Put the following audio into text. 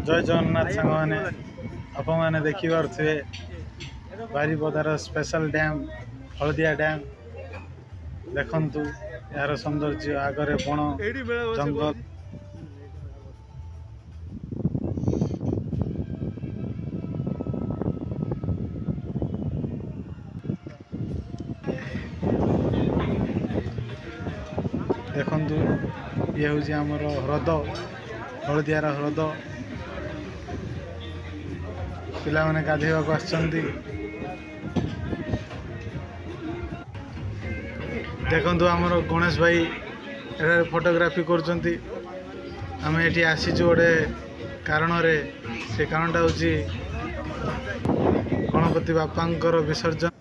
जय जगन्नाथ सांग मैंने आप मैंने देखिपे बारिपदार स्पेशल डैम हलदिया डैम देखंतु यार सौंदर्य आगरे बण जंगल देखंतु ये हूँ आमर ह्रद हलदियार ह्रद पिला माने गाधेवाक आछंती देखंतु आमर गणेश भाई एठारे फोटोग्राफी करछंती आमे एठी आसीଛୁ गोटे कारण रे से कारणटा होची गणपति बापांकर विसर्जन